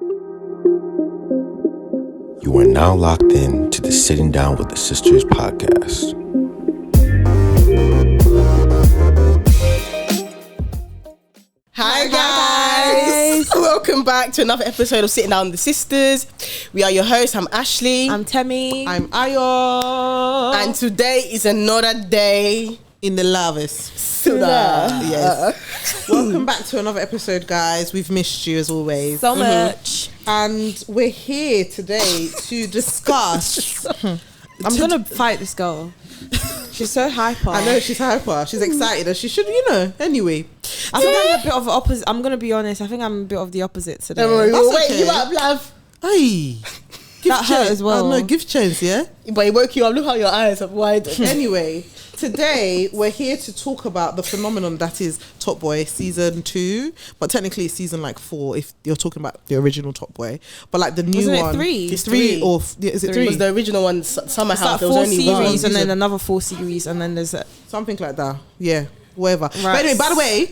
You are now locked in to the Sitting Down with the Sisters podcast. Hi guys! Welcome back to another episode of Sitting Down with the Sisters. We are your hosts. I'm Ashley. I'm Temi. I'm Ayo. And today is another day in the Lavis. Yes. Welcome back to another episode, guys. We've missed you as always. So much. And we're here today to discuss. I'm going to fight this girl. She's so hyper. I know, she's hyper. She's excited as she should, anyway. I think I'm a bit of the opposite. I'm going to be honest. I think I'm a bit of the opposite today. Wait, you might have. Hey. That hurt as well. No, give chance, yeah? But it woke you up. Look how your eyes are wide. Anyway, today we're here to talk about the phenomenon that is Top Boy season 2, but technically it's season 4 if you're talking about the original Top Boy. But the new Wasn't one, it 3? It's 3 or is it 3? It was the original one. Summer House. There was 4 only series one. and then another 4 series and then there's something like that. Yeah, whatever. Right. But anyway, by the way,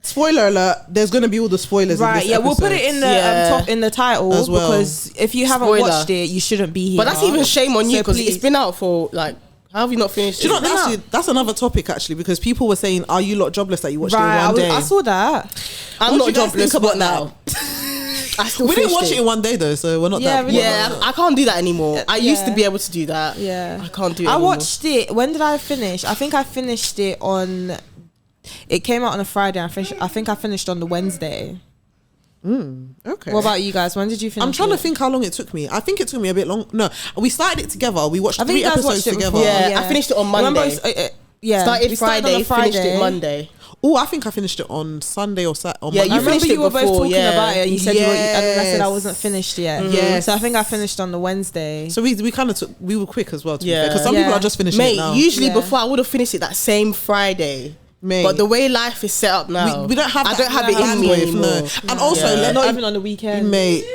spoiler alert, there's going to be all the spoilers in this episode. We'll put it in the top in the title as well, because if you haven't watched it, you shouldn't be here. But that's even shame on you because please. it's been out for how have you not finished? Do you know that's another topic actually, because people were saying, are you lot jobless that you watched it in one day? I saw that. I'm What not do you guys jobless think about now. I still We didn't finished watch it in one day though, so we're not Yeah, that. we didn't. Yeah, I can't do that anymore. I used to Yeah. be able to do that. Yeah. I can't do it I anymore. watched it. When did I finish? I think I finished it on... It came out on a Friday. I think I finished on the Wednesday. Okay. What about you guys? When did you finish? I'm trying to it? think how long it took me. I think it took me a bit long. No, we started it together. We watched I think 3 you guys episodes watched it together. before. Yeah, I finished it on Monday. Remember, yeah, Started we Friday, on a finished it Monday. Oh, I think I finished it on Sunday or Saturday. Yeah, I you remember finished you it were both before, talking yeah. about it. And you said you were, and then I said I Yes. wasn't finished yet. Yes. So I think I finished on the Wednesday. So we kind of we were quick as well, to be Yeah. fair, because some people are just finishing Mate, it now. usually Yeah. before I would have finished it that same Friday. Mate. But the way life is set up now, we don't have. I that don't have it in me bandwidth, anymore. no. And also, Yeah. Not even on the weekend. mate,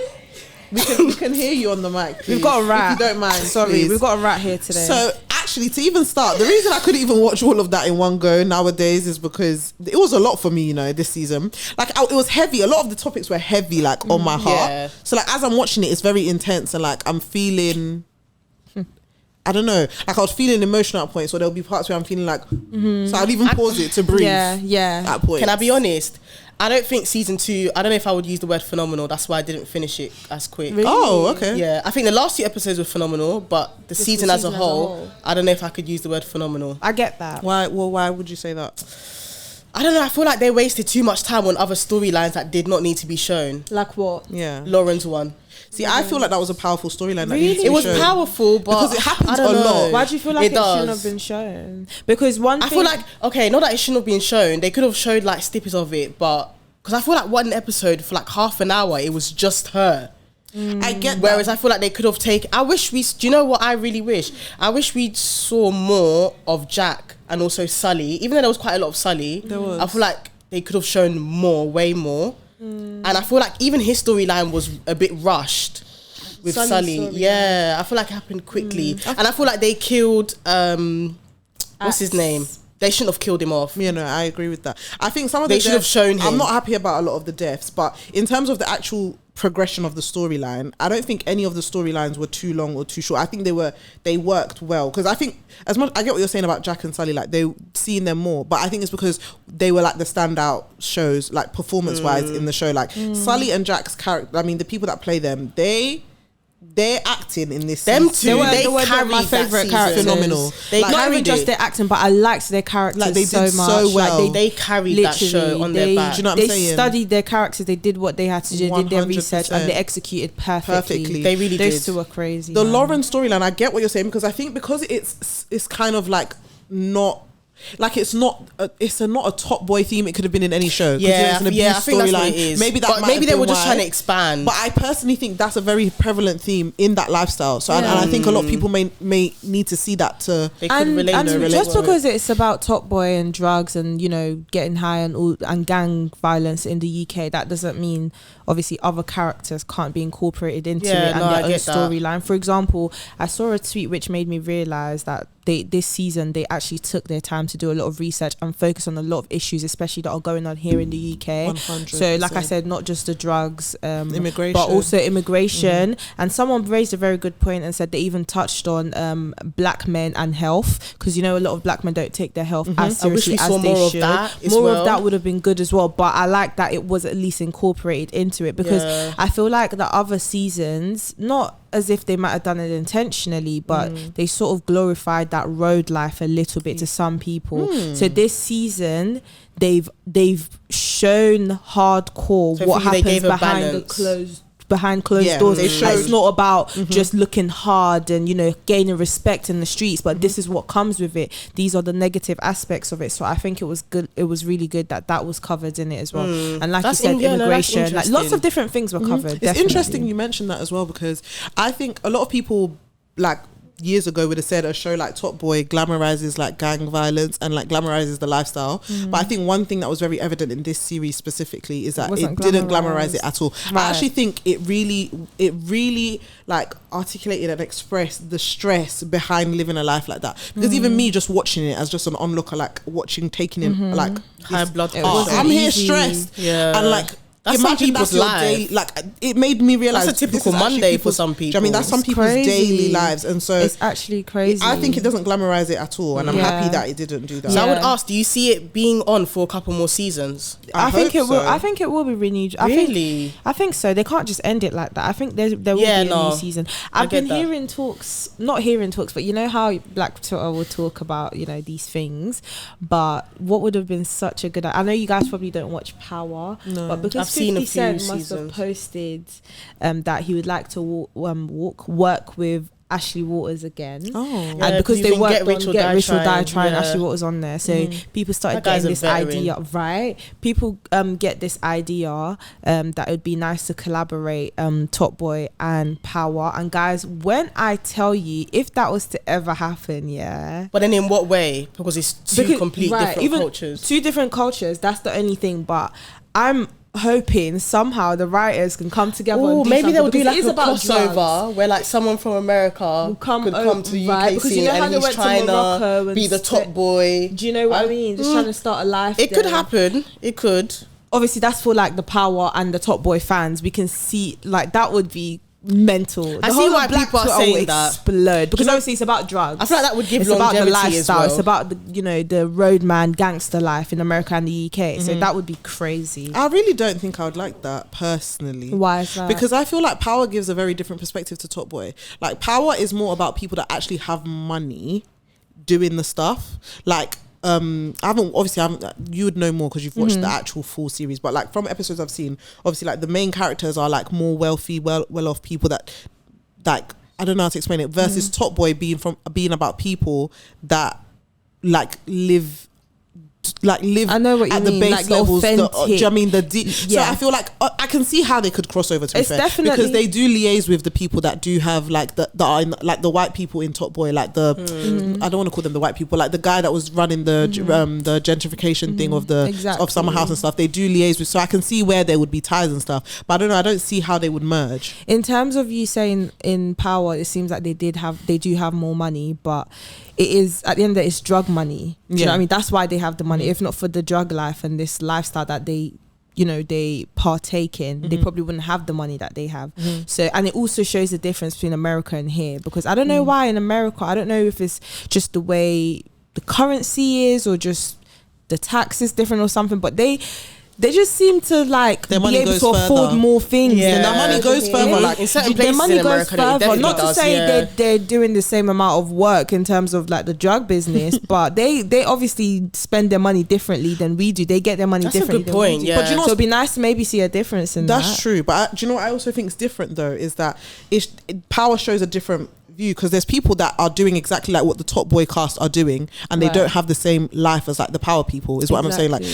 we can hear you on the mic. Please, We've got a rat. If you don't mind, Sorry, please. we've got a rat here today. So actually, to even start, the reason I couldn't even watch all of that in one go nowadays is because it was a lot for me, this season. It was heavy. A lot of the topics were heavy, on my heart. Yeah. So as I'm watching it, it's very intense, and I'm feeling. I don't know. I was feeling emotional at points, so there'll be parts where I'm feeling so I'd even pause it to breathe. yeah. At points. Can I be honest? I don't think season 2, I don't know if I would use the word phenomenal. That's why I didn't finish it as quick. Really? Oh, okay. Yeah, I think the last 2 episodes were phenomenal, but the season as a whole, I don't know if I could use the word phenomenal. I get that. Why? Well, why would you say that? I don't know. I feel like they wasted too much time on other storylines that did not need to be shown. Like what? Yeah. Lauren's one. See, I feel like that was a powerful storyline. Really? That It was powerful, but because it happens I don't a know. lot. Why do you feel like it shouldn't does. have been shown? Because I feel like, okay, not that it shouldn't have been shown. They could have showed snippets of it, but because I feel like one episode for half an hour, it was just her. I get. Whereas that. I feel like they could have taken. I wish we. Do you know what I really wish? I wish we saw more of Jack and also Sully. Even though there was quite a lot of Sully, There was. I feel like they could have shown more, way more. And I feel like even his storyline was a bit rushed with Sully's Sully. storyline. Yeah, I feel like it happened quickly, and I feel like they killed. What's his name? They shouldn't have killed him off. Yeah, no, I agree with that. I think some of They the should have deaths, shown him. I'm not happy about a lot of the deaths, but in terms of the actual progression of the storyline, I don't think any of the storylines were too long or too short. I think they worked well, because I think as much I get what you're saying about Jack and Sully, they seeing them more, but I think it's because they were the standout shows, performance wise in the show. Sully and Jack's character, I mean, the people that play them, they're acting in this Them season. two, they were carried my that favourite season. characters. Phenomenal. They Not even carried just it. their acting, but I liked their characters They did so much. so well. They carried that show on their back. Do you know what I'm They saying? studied their characters. They did what they had to do. They did their 100%. research and they executed perfectly. They really Those did. two were crazy. The man. Lauren storyline, I get what you're saying, because I think because it's kind of not it's not a Top Boy theme. It could have been in any show. 'Cause Yeah, it's an abuse I think that's what storyline. it is. Maybe that But might maybe have they been were just why. trying to expand. But I personally think that's a very prevalent theme in that lifestyle. So and I think a lot of people may need to see that to. They could And, relate and to it. just because it's about Top Boy and drugs and getting high and gang violence in the UK, that doesn't mean obviously other characters can't be incorporated into Yeah, it and no, I their own get that. storyline. For example, I saw a tweet which made me realise that this season they actually took their time to do a lot of research and focus on a lot of issues, especially that are going on here in the UK. 100%. So like I said, not just the drugs, immigration, but also immigration. And someone raised a very good point and said they even touched on black men and health, because you know a lot of black men don't take their health as seriously as they should. More of that would have been good as well, but I like that it was at least incorporated into it, because I feel like the other seasons, not as if they might have done it intentionally, but they sort of glorified that road life a little bit to some people. So this season they've shown hardcore what happens behind closed doors. It's not about just looking hard and, you know, gaining respect in the streets, but this is what comes with it. These are the negative aspects of it. So I think it was good. It was really good that was covered in it as well. And like you said, immigration, like lots of different things were covered. It's interesting you mentioned that as well, because I think a lot of people, like, years ago would have said a show like Top Boy glamorizes like gang violence and like glamorizes the lifestyle, but I think one thing that was very evident in this series specifically is that it didn't glamorize it at all. I actually think it really like articulated and expressed the stress behind living a life like that, because even me just watching it as just an onlooker, like taking in like high blood pressure, I'm here stressed and like that's imagine that's your life. daily, like it made me realize that's a typical Monday for some people. I mean, that's some people's daily lives, and so it's actually crazy. I think it doesn't glamorize it at all, and I'm happy that it didn't do that. So I would ask, do you see it being on for a couple more seasons? I think it will. I think it will be renewed. I think so. They can't just end it like that. I think there will be a new season. I've been hearing talks, not hearing talks, but you know how Black Twitter will talk about, you know, these things. But what would have been such a good, I know you guys probably don't watch Power, but because 50 Cent must have posted that he would like to work with Ashley Waters again, and because they worked on Get Rich or Die Trying, Ashley Waters on there, so people started getting this idea, right? People get this idea that it would be nice to collaborate Top Boy and Power. And guys, when I tell you, if that was to ever happen, but then in what way? Because it's different cultures. Two different cultures, that's the only thing. But I'm hoping somehow the writers can come together. Maybe they'll do like a crossover where like someone from America could come to the UK scene, and he's trying to be the top boy. Do you know what I mean? Just trying to start a life. It could happen. It could. Obviously, that's for like the Power and the Top Boy fans. We can see like that would be mental. I see why people are saying that. Explode, because obviously it's about drugs. I feel like that would give longevity. It's about the lifestyle. It's about the, you know, the roadman gangster life in America and the UK. So that would be crazy. I really don't think I would like that personally. Why is that? Because I feel like Power gives a very different perspective to Top Boy. Like Power is more about people that actually have money doing the stuff. Like you would know more because you've watched the actual full series, but like from episodes I've seen, obviously like the main characters are like more wealthy, well-off people that, like, I don't know how to explain it, versus Top Boy being about people that like live I know what you mean, the base like levels, do you know what I mean? So I feel like I can see how they could cross over, to be fair, because they do liaise with the people that do have like that are in, like the white people in Top Boy, like the I don't want to call them the white people, like the guy that was running the gentrification thing of Summer House and stuff. They do liaise with, so I can see where there would be ties and stuff, but I don't know, I don't see how they would merge. In terms of you saying in Power, it seems like they do have more money, but it is at the end of it, it's drug money. Do you know what I mean? That's why they have the money. If not for the drug life and this lifestyle that they, you know, they partake in, they probably wouldn't have the money that they have. So, and it also shows the difference between America and here, because I don't know why in America, I don't know if it's just the way the currency is or just the tax is different or something, but they just seem to like be able to afford more things. Yeah, their money goes further. Like in certain places in America, not to say they're doing the same amount of work in terms of like the drug business, but they obviously spend their money differently than we do. They get their money differently. That's a good point. Yeah, but you know, so it'd be nice to maybe see a difference in that. That's true. But do you know what I also think is different though is that Power shows a different view, because there's people that are doing exactly like what the Top Boy cast are doing, and they don't have the same life as like the Power people, is what I'm saying. Like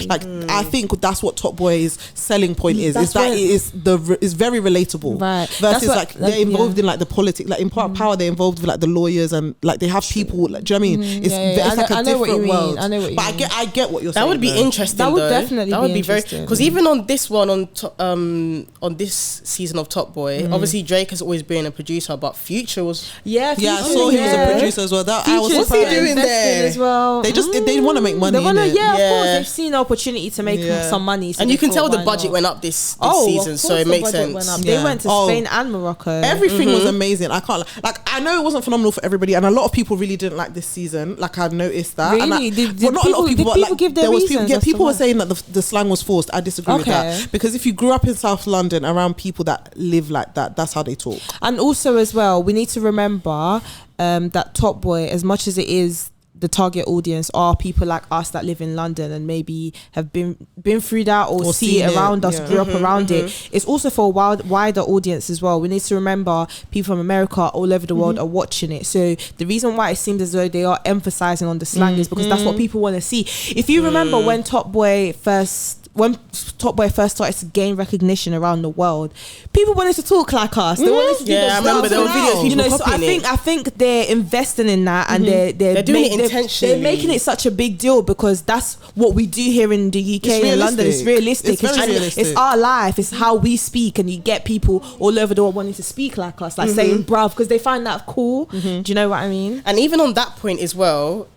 I think that's what Top Boy's selling point is that it is very relatable, versus like they're involved in like the politics, like in Power they're involved with like the lawyers and like they have people, like, do you know what I mean? It's like a different world. I know what you mean. But I get what you're saying. That would be interesting. That would definitely be interesting, because even on this one on this season of Top Boy, obviously Drake has always been a producer, but Future was Yeah, I saw him as a producer as well. What's he doing there as well? They want to make money. They want to, of course. They've seen an opportunity to make some money, and you can tell the budget went up this season, so it makes sense. They went to Spain and Morocco. Everything was amazing. I can't I know it wasn't phenomenal for everybody, and a lot of people really didn't like this season. Like I've noticed that. Really? Not a lot of people, but like give their reasons? People were saying that the slang was forced. I disagree with that, because if you grew up in South London around people that live like that, that's how they talk. And also as well, we need to remember that Top Boy, as much as it is the target audience are people like us that live in London and maybe have been through that or see it around us, grew up around it. It's also for a wider audience as well. We need to remember people from America all over the world are watching it. So the reason why it seems as though they are emphasizing on the slang is because that's what people want to see. If you remember when Top Boy first started to gain recognition around the world, people wanted to talk like us. They wanted to do I remember there were videos people copying I think they're investing in that, and they're doing it intentionally. They're making it such a big deal because that's what we do here in the UK and London. It's realistic. It's our life. It's how we speak, and you get people all over the world wanting to speak like us, like saying bruv, because they find that cool. Do you know what I mean? And even on that point as well,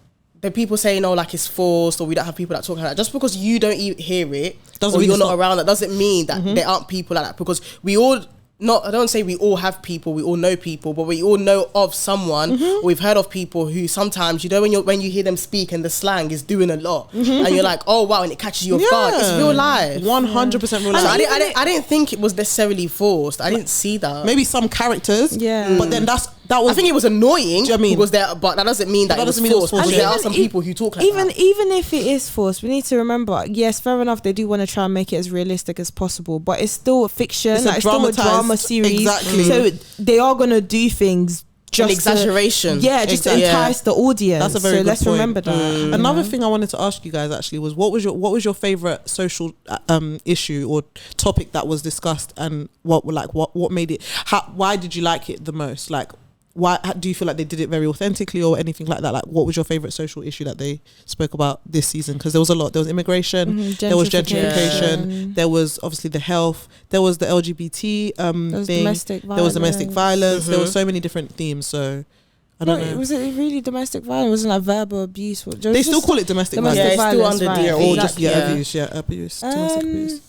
the people saying, oh, like it's forced, or we don't have people that talk like that. Just because you don't hear it, or you're not around, that doesn't mean that there aren't people like that. Because we all, I don't say we all have people, we all know people, but we all know of someone, or we've heard of people who sometimes, you know, when you hear them speak and the slang is doing a lot, and you're like, oh wow, and it catches you off guard. It's real life. 100% real life. So I didn't think it was necessarily forced. I didn't see that. Maybe some characters, but then that was. I think it was annoying. Do you know what I mean? Because but that doesn't mean that it was forced. Because there are some people who talk like that. Even if it is forced, we need to remember. Yes, fair enough. They do want to try and make it as realistic as possible, but it's still a fiction. It's still a drama series. Exactly. So they are gonna do things. Just an exaggeration. Just to entice the audience. That's a very good let's point. Remember that. Another thing I wanted to ask you guys actually was what was your favorite social issue or topic that was discussed, and what made it? Why did you like it the most? Like, why do you feel like they did it very authentically or anything like that? Like, what was your favorite social issue that they spoke about this season? Because there was a lot. There was immigration, there was gentrification, there was obviously the health, there was the LGBT thing, there was domestic violence. There were so many different themes. So I don't know. Was it really domestic violence? It wasn't like verbal abuse? They still call it domestic violence. It's still under abuse. Abuse, domestic abuse.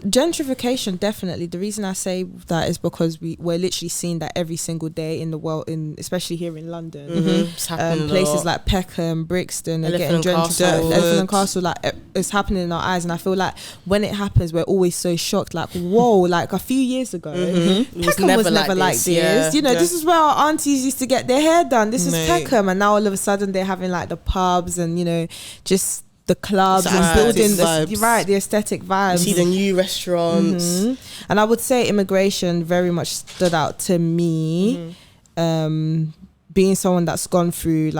Gentrification, definitely. The reason I say that is because we're literally seeing that every single day in the world, especially here in London. Places like Peckham, Brixton are getting gentrified. Elephant and Castle, like it's happening in our eyes, and I feel like when it happens, we're always so shocked. Like, whoa! Like a few years ago, Peckham was never like this. Yeah. You know, this is where our aunties used to get their hair done. This is Peckham, and now all of a sudden they're having like the pubs and just the clubs and building the aesthetic vibes. You see the new restaurants. And I would say immigration very much stood out to me. Being someone that's gone through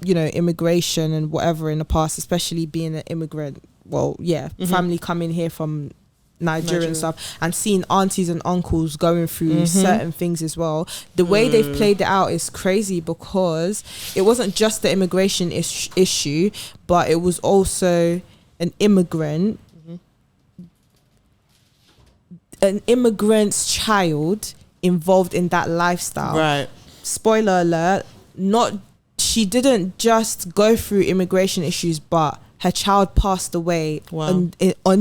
immigration and whatever in the past, especially being an immigrant, family coming here from Nigeria and stuff, and seeing aunties and uncles going through certain things as well. The way they've played it out is crazy, because it wasn't just the immigration issue, but it was also an immigrant's child involved in that lifestyle. Right. Spoiler alert, she didn't just go through immigration issues, but her child passed away on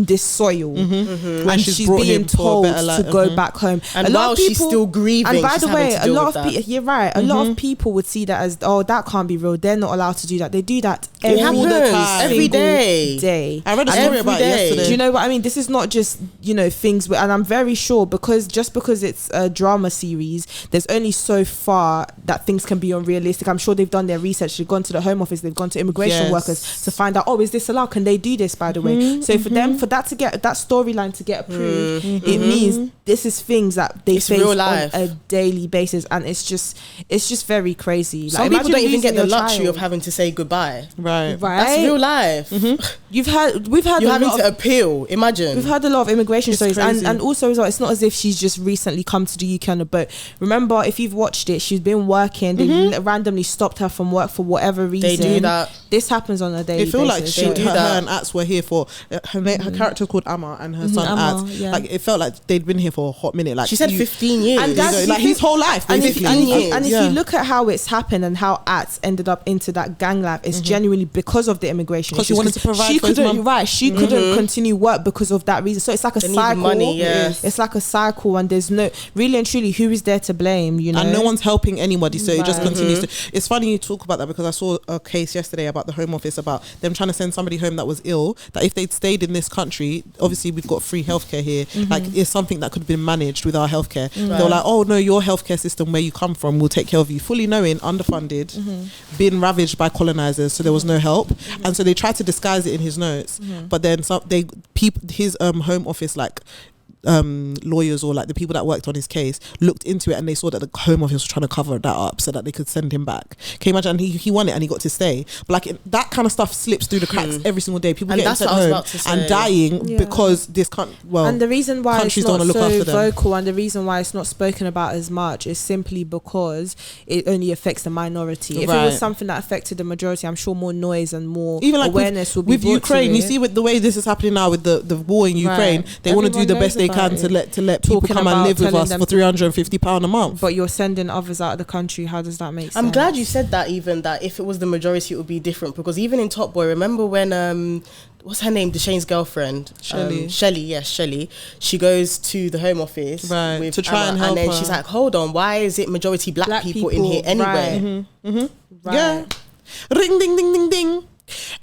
this soil, and she's being told to go back home. And while she's still grieving, and by the way, a lot of people, you're right, a lot of people would see that as, oh, that can't be real. They're not allowed to do that. They do that every day. I read a story about it yesterday. Do you know what I mean? This is not just things, and I'm very sure because it's a drama series, there's only so far that things can be unrealistic. I'm sure they've done their research. They've gone to the Home Office. They've gone to immigration workers to find out, oh, is this allowed? Can they do this, by the way? So for that storyline to get approved, it means this is things that they face on a daily basis, and it's just very crazy. Some people don't even get the luxury of having to say goodbye. Right. That's real life. We've had you're having to appeal. Imagine we've had a lot of immigration stories, and also as well, it's not as if she's just recently come to the UK on a boat. Remember, if you've watched it, she's been working. They randomly stopped her from work for whatever reason. They do that. This happens on a daily basis. It feel like her and Ats were here for her character called Amma and her son Ats. Like it felt like they'd been here for a hot minute. Like she said 15 years, and like his whole life. And if you look at how it's happened and how Ats ended up into that gang life, it's genuinely because of the immigration. Because she wanted to provide for his mum. She couldn't continue work because of that reason. So it's like a cycle. Money, It's like a cycle, and there's no really and truly who is there to blame, you know. And no one's helping anybody, so it just continues to. It's funny you talk about that because I saw a case yesterday about the Home Office about them trying to send somebody home that was ill. That if they'd stayed in this country, obviously we've got free healthcare here. Like it's something that could have been managed with our healthcare. They were like, oh no, your healthcare system where you come from will take care of you, fully knowing underfunded, been ravaged by colonizers, so there was no help, and so they tried to disguise it in his notes. But then his Home Office lawyers or like the people that worked on his case looked into it and they saw that the Home Office was trying to cover that up so that they could send him back. Can you imagine? And he won it and he got to stay. But like that kind of stuff slips through the cracks every single day. People getting sent home and dying because this can't. Well, and the reason why it's not so vocal and the reason why it's not spoken about as much is simply because it only affects the minority. If it was something that affected the majority, I'm sure more noise and more awareness would be with Ukraine. You see, with the way this is happening now with the war in Ukraine, they want to do the best they can to let people come and live with us for £350 a month. But you're sending others out of the country. How does that make sense? I'm glad you said that. Even that if it was the majority, it would be different. Because even in Top Boy, remember when what's her name? Deshane's girlfriend, Shelley. She goes to the Home Office to try and help and then her. she's like, hold on, why is it majority black people in here anyway? Yeah. Ring ding ding ding ding.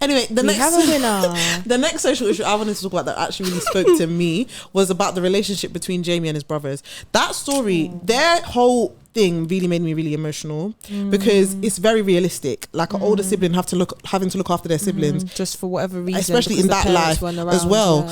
Anyway, the next social issue I wanted to talk about that actually really spoke to me was about the relationship between Jamie and his brothers. That story, their whole thing really made me really emotional because it's very realistic. Like an older sibling having to look after their siblings just for whatever reason, especially in that life as well.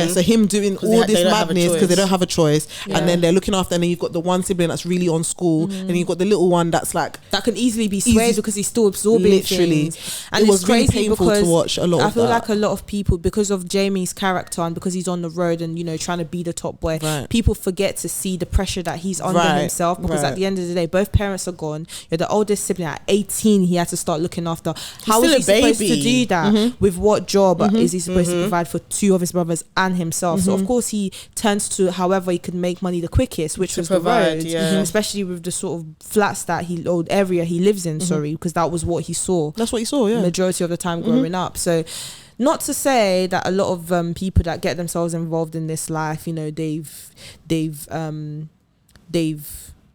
So him doing all this madness because they don't have a choice, and then they're looking after, and then you've got the one sibling that's really on school, and you've got the little one that's like that can easily be swayed because he's still absorbing things. And it was really painful to watch a lot. I feel like a lot of people, because of Jamie's character and because he's on the road and trying to be the top boy, people forget to see the pressure that he's under himself, because at the end of the day, both parents are gone. You're the oldest sibling. At 18, he had to start looking after. How is he supposed to do that? With what job is he supposed to provide for two of his brothers and himself? So of course he turns to however he could make money the quickest, which was the road, especially with the sort of flats that area he lives in. Because that was what he saw. That's what he saw. Majority of the time growing up. So. Not to say that a lot of people that get themselves involved in this life, they've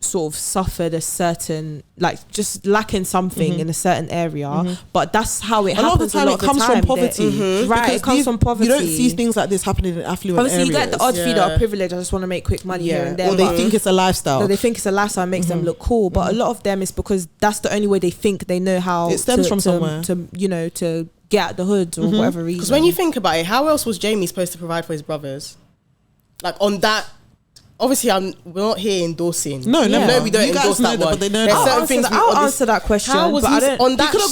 sort of suffered a certain, like, just lacking something in a certain area, but that's how it happens. A lot of the time it comes from poverty, it comes from poverty. You don't see things like this happening in affluent areas. Obviously, you get the odd few that are privileged. I just want to make quick money here and there, or they think it's a lifestyle. So they think it's a lifestyle, and makes them look cool. But a lot of them is because that's the only way they think they know how. It stems from somewhere. To get out the hood or whatever reason. Because when you think about it, how else was Jamie supposed to provide for his brothers? Like on that. Obviously, we're not here endorsing. No, we don't endorse that one. But they know I'll answer that question. How was he on that? He could have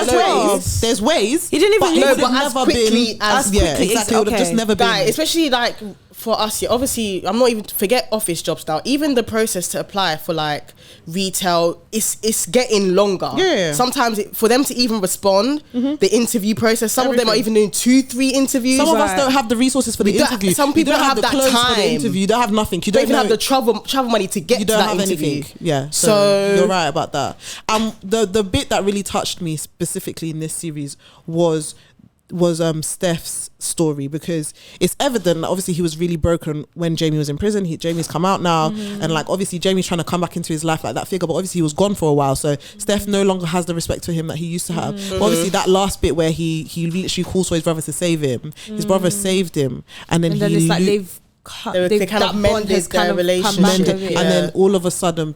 got ways. There's ways. He didn't even. No, but as quickly as exactly. It would have just never been. Especially like for us, obviously, I'm not even forget office jobs now. Even the process to apply for like retail, it's getting longer. Yeah. Sometimes for them to even respond, the interview process. Some of them are even doing 2-3 interviews. Some of us don't have the resources for the interview. Some people don't have that time for the interview. You don't have nothing. You don't even have the travel money to get to that interview. Anything. Yeah. So you're right about that. The bit that really touched me specifically in this series was Steph's story, because it's evident that obviously he was really broken when Jamie was in prison. Jamie's come out now, and like obviously Jamie's trying to come back into his life like that figure, but obviously he was gone for a while, so Steph no longer has the respect for him that he used to have. But obviously that last bit where he literally calls for his brother to save him, his brother saved him, and then it's like they kind of mended their relationship, and then all of a sudden,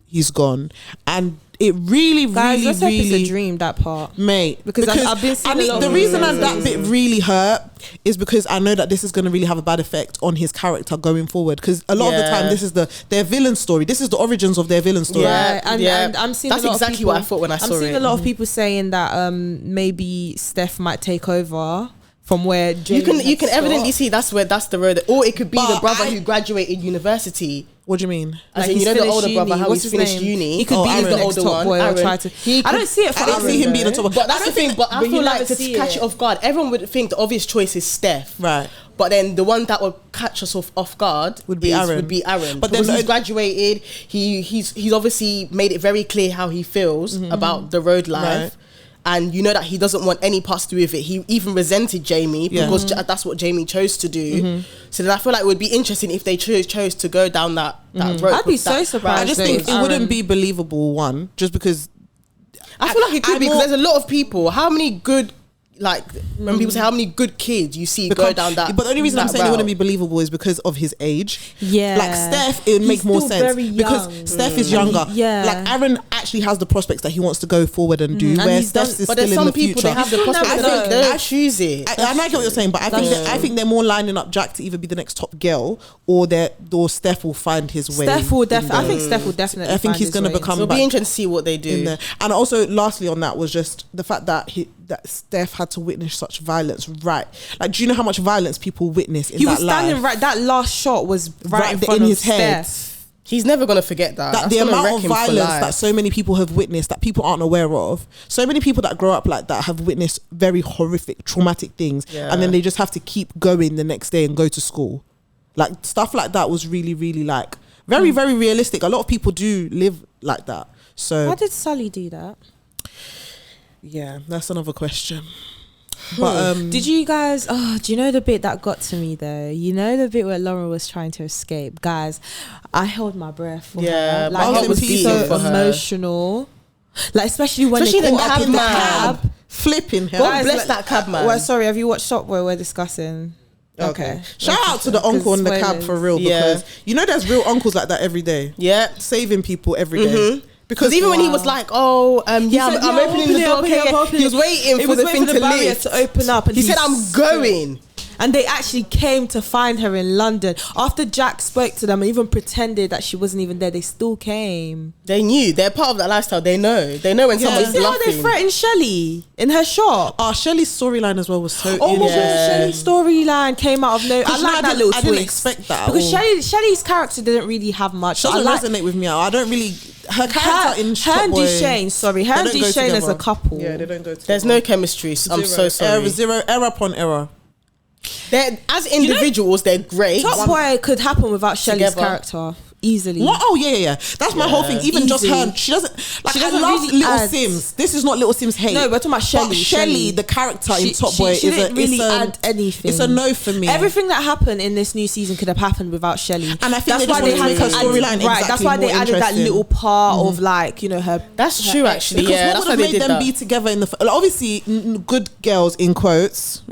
he's gone. And it really, Guys, really, it's a dream, that part, mate. Because I've been seeing the reason that bit really hurt is because I know that this is going to really have a bad effect on his character going forward. Because a lot of the time, this is their villain story. This is the origins of their villain story. And I'm seeing that's exactly what I thought when I saw it. I'm seeing a lot of people saying that maybe Steph might take over from where Jamie you can evidently see that's the road, or it could be the brother who graduated university What do you mean? Like, you know the older brother, how he's finished uni. He could be the older top boy or try to. I don't see it for I don't see him being the top boy. But that's the thing. But I feel like to catch it off guard, everyone would think the obvious choice is Steph. Right. But then the one that would catch us off guard would be Aaron. But then he's graduated. He's obviously made it very clear how he feels about the road life. Right. And you know that he doesn't want any parts to do with it. He even resented Jamie because that's what Jamie chose to do. So then I feel like it would be interesting if they chose to go down that road. I'd be so surprised. I just think it wouldn't be believable, one, just because... I feel like it could be because there's a lot of people. How many good... Like when people say how many good kids you see go down that, but the only reason I'm saying it wouldn't be believable is because of his age. Yeah, like Steph, it would make more sense because Steph is younger. Like Aaron actually has the prospects that he wants to go forward and do. Where Steph's is still in the future. But there's some people they have the prospects, they don't choose it. I might get what you're saying, but I think they're more lining up Jack to either be the next top girl or Steph will find his way. Steph will definitely. I think Steph will definitely. I think he's going to become. It'll be interesting to see what they do. And also, lastly, on that was just the fact that that Steph had to witness such violence, right? Like, do you know how much violence people witness in that life? He was standing right. That last shot was right in front of his head. He's never gonna forget that. That's the amount of violence that so many people have witnessed that people aren't aware of. So many people that grow up like that have witnessed very horrific, traumatic things, and then they just have to keep going the next day and go to school. Like stuff like that was really, really like very, very realistic. A lot of people do live like that. So why did Sully do that? Yeah, that's another question. But did you guys do you know the bit that got to me though? You know the bit where Laura was trying to escape? Guys, I held my breath for her. Like it was so emotional. Like especially when they caught up in the cab. Flipping hell. God bless that cab man. Well, sorry, have you watched Top Boy? We're discussing. Okay. Shout out to the uncle in the cab for real, because you know there's real uncles like that every day. Yeah. Saving people every day. Because even when he was like, I'm opening the door, he was waiting for the thing to lift, to open up, and he said, I'm going. And they actually came to find her in London. After Jack spoke to them and even pretended that she wasn't even there, they still came. They knew. They're part of that lifestyle. They know when someone's bluffing. You see how they threatened Shelley in her shop? Oh, Shelley's storyline as well was so Shelley's storyline came out of nowhere. I like that little twist. I didn't expect that. Because Shelley's character didn't really have much. She doesn't resonate with me. I don't really... Her character in Her and Duchesne as a couple. Yeah, they don't go together. There's no chemistry. I'm so sorry. Error upon error. As individuals, they're great. Top Boy could happen without Shelley's character easily. What? Oh yeah. That's my whole thing. Even just her, she doesn't I love really Little Sims. This is not Little Sims hate. No, we're talking about Shelley. Shelley, the character in Top Boy, she didn't really add anything. It's a no for me. Everything that happened in this new season could have happened without Shelley. And I think that's why they had her storyline. Right. That's why they added that little part of like her. That's true, actually. Because what would have made them be together in the obviously good girls in quotes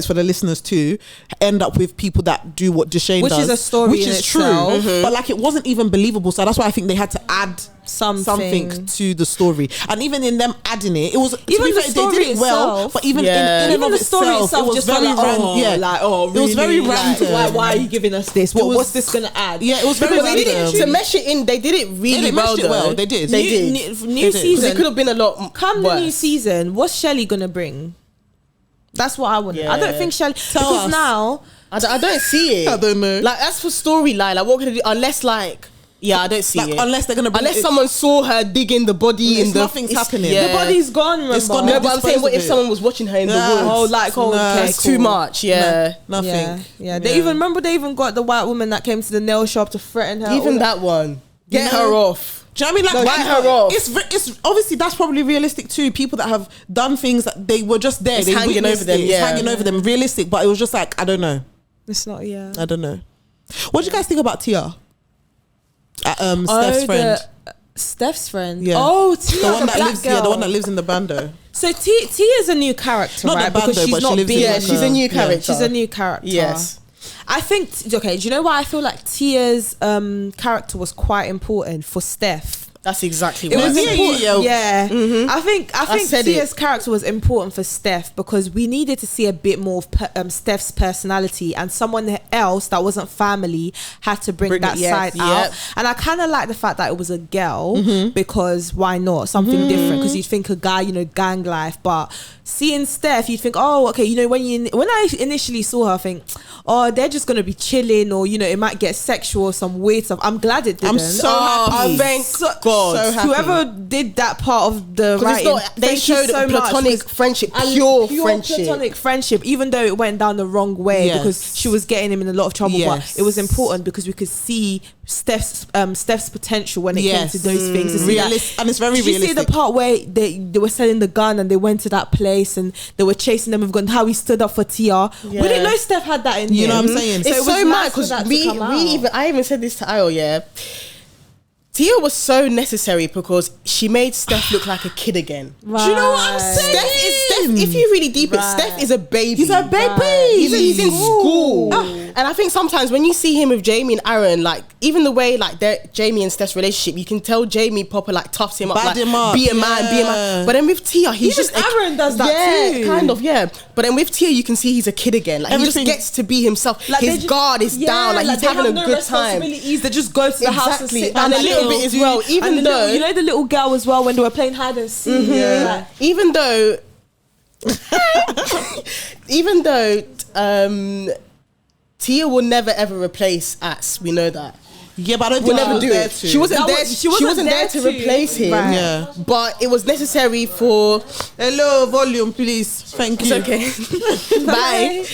for the listeners too end up with people that do what Duchesne does, which is a story, which is true. But like it wasn't even believable. So that's why I think they had to add something to the story. And even in them adding it was even the story they did it well, but even in and of the story itself, it was very random. It was very random. Why are you giving us this? What's this gonna add? Yeah, it was very random. To mesh it in, they did it really well. They did. New season. It could have been a lot. Come the new season, what's Shelley gonna bring? That's what I want. I don't think Shelley because now I don't see it. I don't know. Like that's for storyline. Like what can they do unless like. Yeah, I don't see it. Unless they're gonna bring someone saw her digging the body in the... Nothing's happening. The body's gone, remember? It's gone. No, but I'm saying, what if someone was watching her in the woods? It's too much, nothing. Yeah. They even got the white woman that came to the nail shop to threaten her. Even that one. Get her off. Do you know what I mean? Like, write her off. It's obviously that's probably realistic too. People that have done things that they were just there. It's hanging over them. It's hanging over them. Realistic, but it was just like, I don't know. It's not, I don't know. What do you guys think about Tia? Steph's friend. Steph's friend. Yeah. Oh, Tia, the one that lives. Yeah, the one that lives in the bando. So Tia is a new character, not right? The bando, because she's not big. Yeah, she's a new character. Yeah. She's a new character. Yes. I think. Okay. Do you know why I feel like Tia's character was quite important for Steph? That's exactly it what was I said. important. Yeah, I think Tia's it. character was important for Steph because we needed to see a bit more of Steph's personality, and someone else that wasn't family had to bring that side out. And I kind of like the fact that it was a girl because why not something different? Because you'd think a guy, you know, gang life, but seeing Steph, you'd think, oh, okay, you know, when I initially saw her, I think, oh, they're just gonna be chilling, or you know, it might get sexual or some weird stuff. I'm glad it didn't. I'm so happy. Thank God. So happy. Whoever did that part of the writing, they showed so platonic friendship, pure friendship, platonic friendship, even though it went down the wrong way because she was getting him in a lot of trouble. But it was important because we could see Steph's potential when it came to those things. And it's very realistic. Did you see the part where they were selling the gun and they went to that place and they were chasing them with gun? How he stood up for Tia. We didn't know Steph had that in him. You know what I'm saying? It's so mad because I even said this to Ayo. Tia was so necessary because she made Steph look like a kid again. Right. Do you know what I'm saying? Steph, if you really deep it, Steph is a baby. He's a baby. He's in school. And I think sometimes when you see him with Jamie and Aaron, like even the way like Jamie and Steph's relationship, you can tell Jamie proper like toughs him up, like be a man. But then with Tia, he's even just Aaron does that too. kind of. But then with Tia, you can see he's a kid again. Like he just gets to be himself. Like his guard is down. Like he's having a good time. They just go to the house and sit down and a little bit as well. Even though you know the little girl as well when they were playing hide and seek. Even though Tia will never ever replace Ats. We know that. Yeah, but I don't think we'll never do it. She wasn't there to replace him. Right. Yeah. But it was necessary for. Hello, volume, please. Thank you. It's okay. Bye.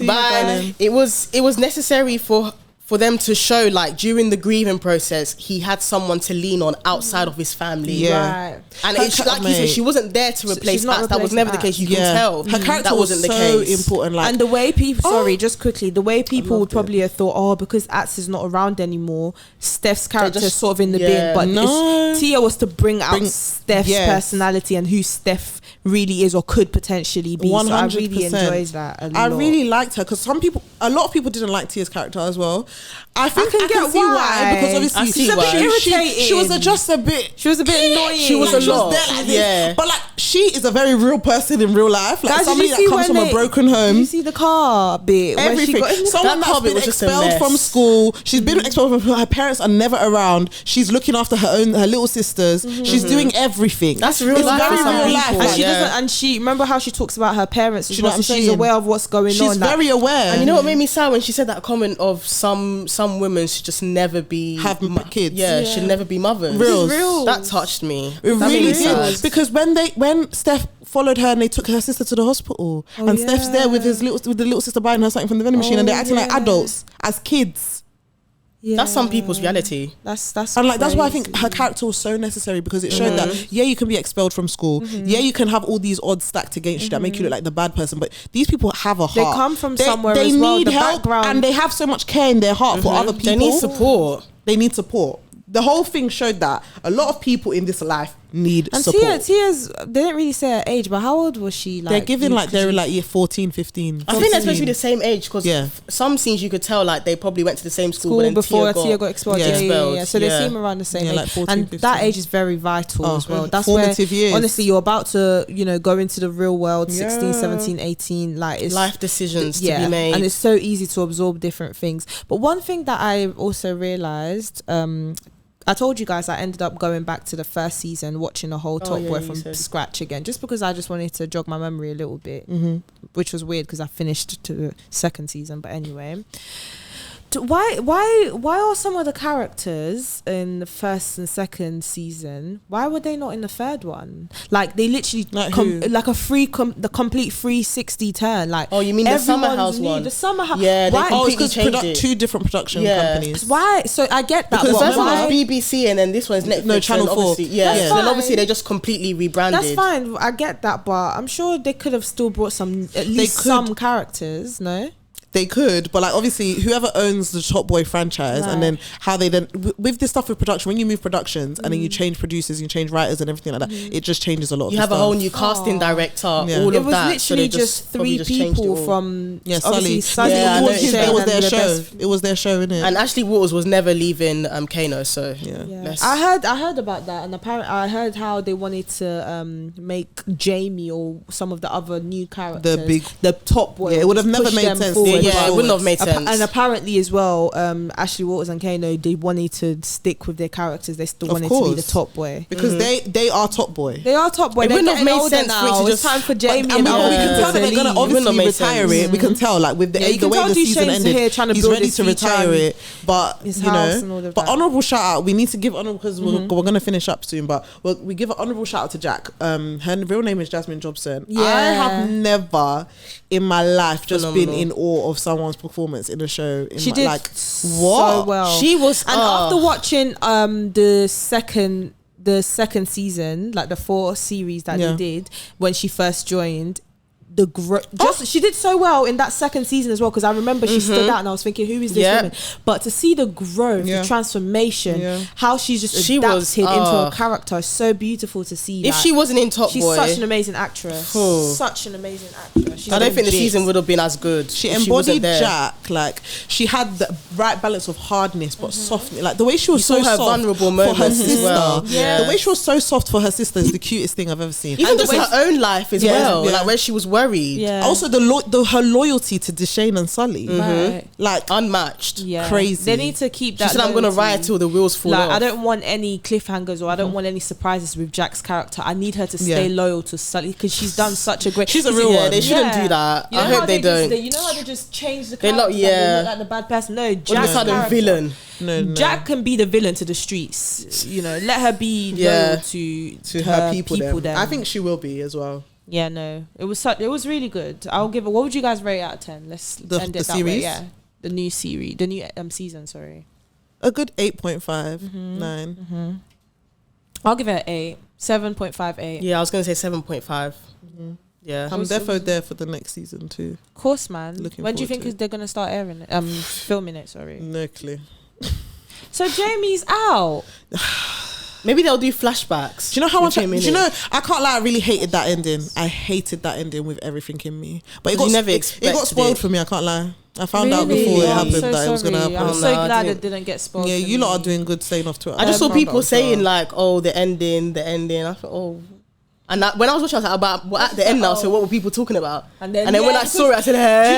Bye. It was necessary for them to show, like, during the grieving process, he had someone to lean on outside of his family. Yeah. Right. And it's like you said, she wasn't there to replace Ats. That was never the case. You can tell. Her character that wasn't was the so case. important. Like, and the way people, just quickly, the way people would probably have thought, because Ats is not around anymore, Steph's character is sort of in the bin. But Tia was to bring out Steph's personality and who Steph really is or could potentially be. 100%. So I really enjoyed that a lot. I really liked her because a lot of people didn't like Tia's character as well. I think I can see why, because obviously she was just a bit. She was a bit annoying. She was there like this. But like she is a very real person in real life. Like somebody that comes from a broken home. You see the car bit. Everything. Someone that's been expelled from school. She's been expelled from her parents are never around. She's looking after her little sisters. She's doing everything. That's real life. Very real life. And she doesn't. And she remember how she talks about her parents. As well, so she's aware of what's going on. She's very aware. And you know what made me sad when she said that comment of some women should just never be kids. Should never be mothers. Real. That touched me. It really did. Because when Steph followed her and they took her sister to the hospital, and Steph's there with the little sister buying her something from the vending machine, and they're acting like adults as kids. Yeah. That's some people's reality. That's and like that's why I think her character was so necessary, because it showed that you can be expelled from school, you can have all these odds stacked against you that make you look like the bad person, but these people have a heart. They come from somewhere they as well. need the help, background. and they have so much care in their heart for other people. They need support. The whole thing showed that a lot of people in this life need support. Tia's, they didn't really say her age, but how old was she? Like, they're giving they were like 14, 15. I think they're supposed to be the same age, because some scenes you could tell like they probably went to the same school before Tia got expelled. Yeah. So they seem around the same age. Like 14, and 15. that age is very vital as well. That's formative where, years. honestly, you're about to, go into the real world, 16, 17, 18. Like, it's life decisions to be made. And it's so easy to absorb different things. But one thing that I also realised, I told you guys I ended up going back to the first season, watching the whole Top Boy from scratch again, just because I just wanted to jog my memory a little bit, which was weird because I finished to the second season. But anyway, why are some of the characters in the first and second season, why were they not in the third one? Like, they literally like the complete 360 turn. Like, you mean the Summer House one? The Summer House. Yeah, they completely changed it. Two different production companies. Why? So I get that. Because the first one was BBC and then this one's Netflix. No, Channel 4. Yeah. So then obviously they just completely rebranded. That's fine. I get that, but I'm sure they could have still brought some characters. No. They could, but like obviously whoever owns the Top Boy franchise, and then how they then with this stuff with production, when you move productions and then you change producers, you change writers and everything like that, it just changes a lot. You have a whole new casting director, all of that. It was literally just 3 people from Sully. It was their show, innit? And Ashley Waters was never leaving Kano, so I heard about that, and apparently I heard how they wanted to make Jamie or some of the other new characters the Top Boy. Yeah, it would have never made sense. Yeah, it wouldn't have made sense. And apparently as well, Ashley Waters and Kano, they wanted to stick with their characters. They still wanted to be the Top Boy because they are Top Boy. They are Top Boy. It wouldn't have made sense now. It's time for Jamie. We can tell that they're gonna obviously retire it. We can tell, like with the way the season ended, he's ready to retire it. But you know, but honourable shout out. We need to give honourable because we're gonna finish up soon. But we give an honourable shout out to Jack. Her real name is Jasmine Jobson. I have never in my life just been in awe of someone's performance in a show. She did like so well. She was, and after watching the second season, like the 4 series that they did when she first joined, she did so well in that second season as well, because I remember she stood out and I was thinking, who is this woman? But to see the growth, the transformation, how she's just adapted into a character, is so beautiful to see. If she wasn't in Top Boy, she's such an amazing actress. Such an amazing actress. I don't think the season would have been as good. She embodied Jack. Like she had the right balance of hardness but softness. Like the way she was so soft vulnerable for her sister. as well. The way she was so soft for her sister is the cutest thing I've ever seen. Even just her own life as well. Like where she was worried. Also her loyalty to Deshane and Sully, like unmatched, crazy. They need to keep that. She said, "I'm gonna ride till the wheels fall off." I don't want any cliffhangers or I don't want any surprises with Jack's character. I need her to stay loyal to Sully because she's done such a great. She's a real one. They shouldn't do that. I hope they don't. You know how they just change the character? They look like the bad person. No, Jack's the villain. No. Jack can be the villain to the streets. You know, let her be loyal to her people. Then I think she will be as well. Yeah, no, it was really good. I'll give it. What would you guys rate out of 10? Let's end it that way. Yeah, the new series, the new season. Sorry, a good 8.5, 9. I'll give it an 8, 7.58. Yeah, I was gonna say 7.5. Yeah, I'm defo there for the next season too. Of course, man. When do you think they're gonna start airing it? Filming it. Sorry. No clue. So Jamie's out. Maybe they'll do flashbacks. Do you know how much? I can't lie. I really hated that ending. I hated that ending with everything in me. But it got spoiled for me. I can't lie. I found out before it happened that it was gonna happen. I'm so glad it didn't get spoiled. Yeah, you lot are doing good staying off Twitter. I just saw people saying like, "Oh, the ending." I thought, "Oh." And when I was watching, I was like, "About at the end now." So what were people talking about? And then when I saw it, I said, "Hey." Do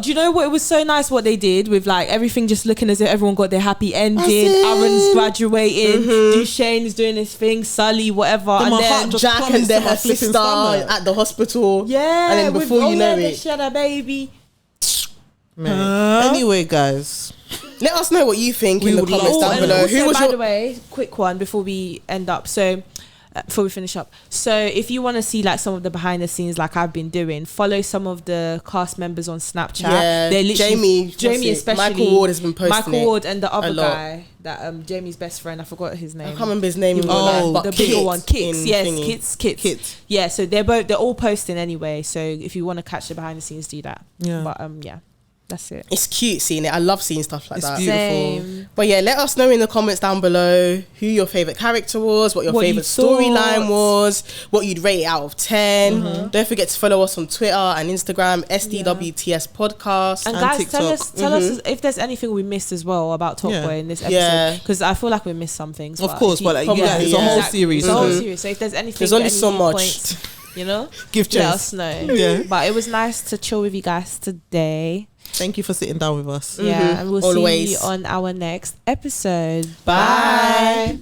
you know what? It was so nice what they did with like everything just looking as if everyone got their happy ending. Aaron's graduating, Deshane is doing his thing, Sully, whatever, and then Jack and then her sister at the hospital. Yeah, and then before you know it, she had a baby. Anyway, guys, let us know what you think in the comments down below. Also, by the way, quick one before we end up. So. Before we finish up, so if you want to see like some of the behind the scenes like I've been doing, follow some of the cast members on Snapchat. Yeah, they're literally Jamie especially. Michael Ward has been posting Michael Ward and the other guy that Jamie's best friend, I forgot his name. I can't remember his name. The bigger one, Kits. Yeah, so they're all posting anyway. So if you want to catch the behind the scenes, do that. Yeah, but that's it. It's cute seeing it. I love seeing stuff like that. It's beautiful. But yeah, let us know in the comments down below who your favourite character was, what your favourite storyline was, what you'd rate it out of 10. Don't forget to follow us on Twitter and Instagram, SDWTS Podcast. And guys, tell us if there's anything we missed as well about Top Boy in this episode. Because I feel like we missed some things. Of course, but it's a whole series. It's a whole series. So if there's anything, there's only so much. Let us know. But it was nice to chill with you guys today. Thank you for sitting down with us. Yeah, and we'll see you on our next episode. Bye.